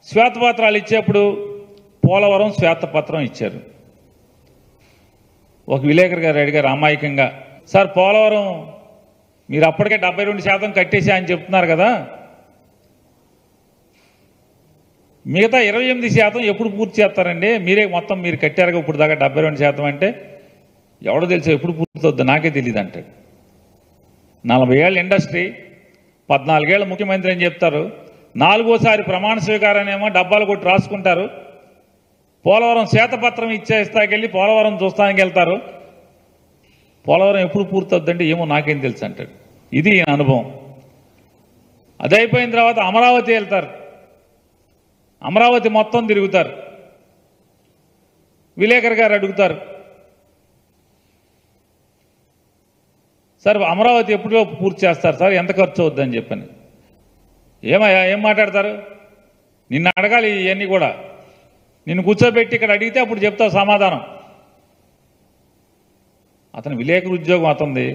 శ్వేతపత్రాలు ఇచ్చేప్పుడు పోలవరం శ్వేతపత్రం ఇచ్చారు. ఒక విలేకరు గారు అడిగారు అమాయకంగా, సార్ పోలవరం మీరు అప్పటికే 72% కట్టేసా అని చెప్తున్నారు కదా, మిగతా 28% ఎప్పుడు పూర్తి చేస్తారండి? మీరే మొత్తం మీరు కట్టారుగా ఇప్పుడు దాకా 72% అంటే ఎవడో తెలుసు ఎప్పుడు పూర్తవుద్దో నాకే తెలియదు అంటాడు. 40 ఏళ్ళ ఇండస్ట్రీ, 14 ఏళ్ళ ముఖ్యమంత్రి అని చెప్తారు, 4వ ప్రమాణ స్వీకారాన్నేమో డబ్బాలు కొట్టి రాసుకుంటారు, పోలవరం శ్వేతపత్రం ఇచ్చేస్తాకెళ్ళి పోలవరం చూస్తానికి వెళ్తారు, పోలవరం ఎప్పుడు పూర్తవుద్దంటే ఏమో నాకేం తెలుసు అంటాడు. ఇది అనుభవం. అది అయిపోయిన తర్వాత అమరావతి వెళ్తారు, అమరావతి మొత్తం తిరుగుతారు. విలేకరు గారు అడుగుతారు, సార్ అమరావతి ఎప్పుడో పూర్తి చేస్తారు సార్, ఎంత ఖర్చు అవుద్దని చెప్పని. ఏమయ్యా ఏం మాట్లాడతారు? నిన్ను అడగాలి ఇవన్నీ కూడా, నిన్ను కూర్చోబెట్టి ఇక్కడ అడిగితే అప్పుడు చెప్తావు సమాధానం. అతను విలేకరు ఉద్యోగం అతనిది,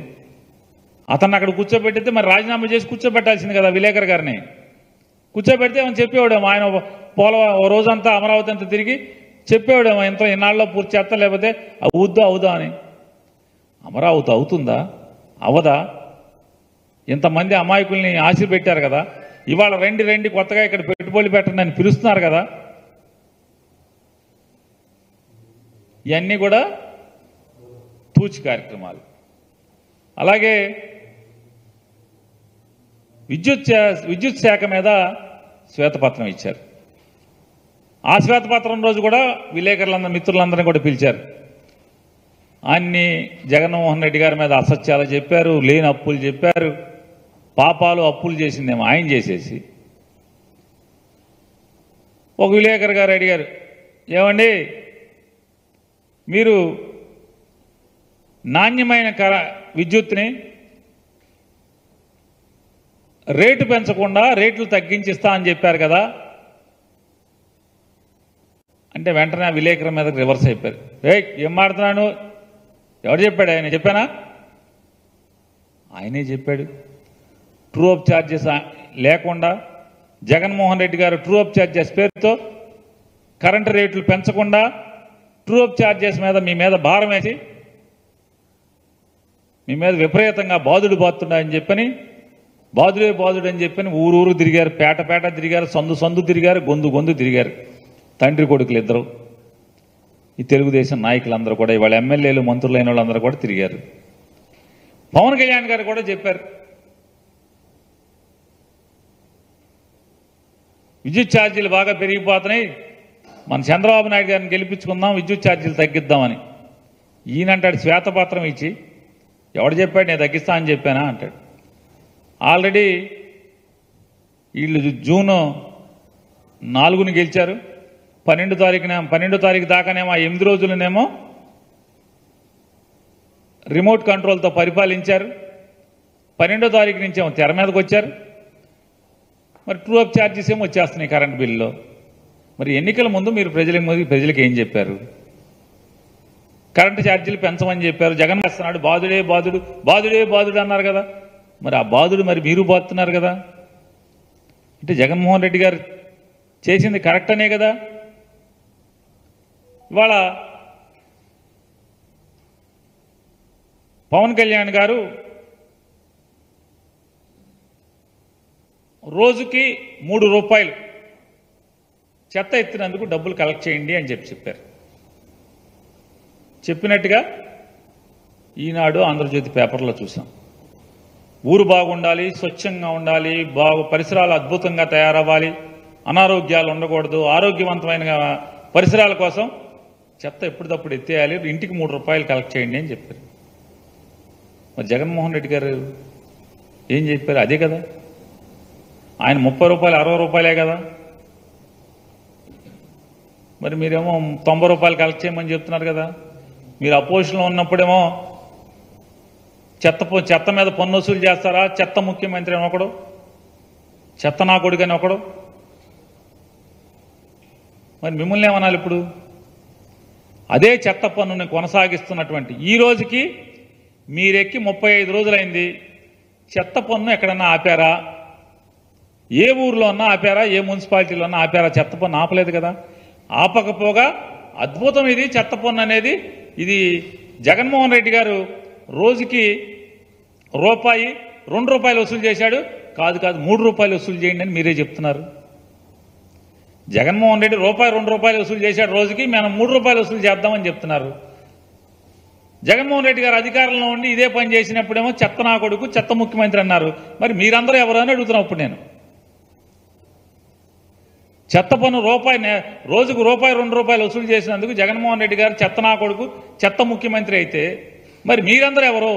అతన్ని అక్కడ కూర్చోబెట్టితే మరి రాజీనామా చేసి కూర్చోబెట్టాల్సింది కదా విలేకరు గారిని. కూర్చోబెడితే ఏమని చెప్పేవాడేమో, ఆయన ఓ రోజంతా అమరావతి అంతా తిరిగి చెప్పేవాడేమో ఇంత ఇన్నాళ్ళలో పూర్తి చేస్తా, లేకపోతే అవుద్దా అని. అమరావతి అవుతుందా అవదా? ఇంతమంది అమాయకుల్ని ఆశ పెట్టారు కదా, ఇవాళ రండి కొత్తగా ఇక్కడ పెట్టుబడులు పెట్టండి అని పిలుస్తున్నారు కదా. ఇవన్నీ కూడా తూచి కార్యక్రమాలు. అలాగే విద్యుత్ శాఖ మీద శ్వేతపత్రం ఇచ్చారు. ఆ శ్వేతపత్రం రోజు కూడా విలేకరులందరూ మిత్రులందరినీ కూడా పిలిచారు. అన్ని జగన్మోహన్ రెడ్డి గారి మీద అసత్యాలు చెప్పారు, లేని అప్పులు చెప్పారు, పాపాలు అప్పులు చేసిందేమో ఆయన చేసేసి. ఒక విలేకరు గారు అడిగారు, ఏమండి మీరు నాణ్యమైన విద్యుత్ని రేటు పెంచకుండా రేట్లు తగ్గించిస్తా అని చెప్పారు కదా అంటే వెంటనే ఆ విలేకరు మీద రివర్స్ అయిపోయారు. ఏం మాడుతున్నాను, ఎవరు చెప్పాడు? ఆయన చెప్పానా? ఆయనే చెప్పాడు. ట్రూ అప్ ఛార్జెస్ లేకుండా జగన్మోహన్ రెడ్డి గారు ట్రూ అప్ ఛార్జెస్ పేరుతో కరెంటు రేట్లు పెంచకుండా ట్రూ అప్ ఛార్జెస్ మీద మీ మీద భారం వేసి మీ మీద విపరీతంగా బాధుడు చెప్పని బాధుడు అని చెప్పని ఊరు తిరిగారు, పేట తిరిగారు, సందు తిరిగారు, గొంతు తిరిగారు. తండ్రి కొడుకులు ఇద్దరు, ఈ తెలుగుదేశం నాయకులందరూ కూడా, ఇవాళ ఎమ్మెల్యేలు మంత్రులైన వాళ్ళందరూ కూడా తిరిగారు. పవన్ కళ్యాణ్ గారు కూడా చెప్పారు, విద్యుత్ ఛార్జీలు బాగా పెరిగిపోతున్నాయి, మన చంద్రబాబు నాయుడు గారిని గెలిపించుకుందాం, విద్యుత్ ఛార్జీలు తగ్గిద్దామని. ఈయనంటాడు శ్వేతపత్రం ఇచ్చి, ఎవడు చెప్పాడు నేను తగ్గిస్తా అని చెప్పానా అంటాడు. ఆల్రెడీ వీళ్ళు జూన్ 4ని గెలిచారు, 12 తారీఖు దాకానేమో 8 రోజులనేమో రిమోట్ కంట్రోల్తో పరిపాలించారు. 12వ తారీఖు నుంచి ఏమో తెర మీదకి వచ్చారు. మరి ట్రూ అప్ ఛార్జెస్ ఏమో వచ్చేస్తున్నాయి కరెంట్ బిల్లులో. మరి ఎన్నికల ముందు మీరు ప్రజలకు ఏం చెప్పారు? కరెంటు ఛార్జీలు పెంచమని చెప్పారు. జగన్ వేస్తున్నాడు, బాధుడే అన్నారు కదా. మరి ఆ బాధుడు మరి మీరు బాధుతున్నారు కదా. అంటే జగన్మోహన్ రెడ్డి గారు చేసింది కరెక్ట్ అనే కదా. ఇవాళ పవన్ కళ్యాణ్ గారు రోజుకి 3 రూపాయలు చెత్త ఎత్తినందుకు డబ్బులు కలెక్ట్ చేయండి అని చెప్పారు. చెప్పినట్టుగా ఈనాడు ఆంధ్రజ్యోతి పేపర్లో చూసాం. ఊరు బాగుండాలి, స్వచ్ఛంగా ఉండాలి, పరిసరాలు అద్భుతంగా తయారవ్వాలి, అనారోగ్యాలు ఉండకూడదు, ఆరోగ్యవంతమైన పరిసరాల కోసం చెత్త ఎప్పటికప్పుడు ఎత్తేయాలి, ఇంటికి 3 రూపాయలు కలెక్ట్ చేయండి అని చెప్పారు. మరి జగన్మోహన్ రెడ్డి గారు ఏం చెప్పారు? అదే కదా. ఆయన 30 రూపాయలు 60 రూపాయలే కదా. మరి మీరేమో 90 రూపాయలు కలెక్ట్ చేయమని చెప్తున్నారు కదా. మీరు అపోజిషన్లో ఉన్నప్పుడేమో చెత్త మీద పన్ను వసూలు చేస్తారా? చెత్త ముఖ్యమంత్రి అని ఒకడు, చెత్త నా కొడుకని ఒకడు. మరి మిమ్మల్ని ఏమనాలి ఇప్పుడు? అదే చెత్త పన్నుని కొనసాగిస్తున్నటువంటి ఈ రోజుకి మీరెక్కి 35 రోజులైంది. చెత్త పన్ను ఎక్కడన్నా ఆపారా? ఏ ఊర్లో అన్నా ఆపారా, ఏ మున్సిపాలిటీలో అన్నా ఆపారా? చెత్త పన్ను ఆపలేదు కదా. ఆపకపోగా అద్భుతం ఇది చెత్త పన్ను అనేది. ఇది జగన్మోహన్ రెడ్డి గారు రోజుకి రూపాయి, 2 రూపాయలు వసూలు చేశాడు. కాదు 3 రూపాయలు వసూలు చేయండి అని మీరే చెప్తున్నారు. జగన్మోహన్ రెడ్డి రూపాయి, 2 రూపాయలు వసూలు చేశాడు రోజుకి, మనం 3 రూపాయలు వసూలు చేద్దామని చెప్తున్నారు. జగన్మోహన్ రెడ్డి గారు అధికారంలో ఉండి ఇదే పని చేసినప్పుడేమో చెత్త నా కొడుకు, చెత్త ముఖ్యమంత్రి అన్నారు. మరి మీరందరూ ఎవరు అని అడుగుతున్నాం నేను. చెత్త పన్ను రోజుకు రూపాయి, 2 రూపాయలు వసూలు చేసినందుకు జగన్మోహన్ రెడ్డి గారు చెత్త నా కొడుకు, చెత్త ముఖ్యమంత్రి అయితే మరి మీరందరూ ఎవరు?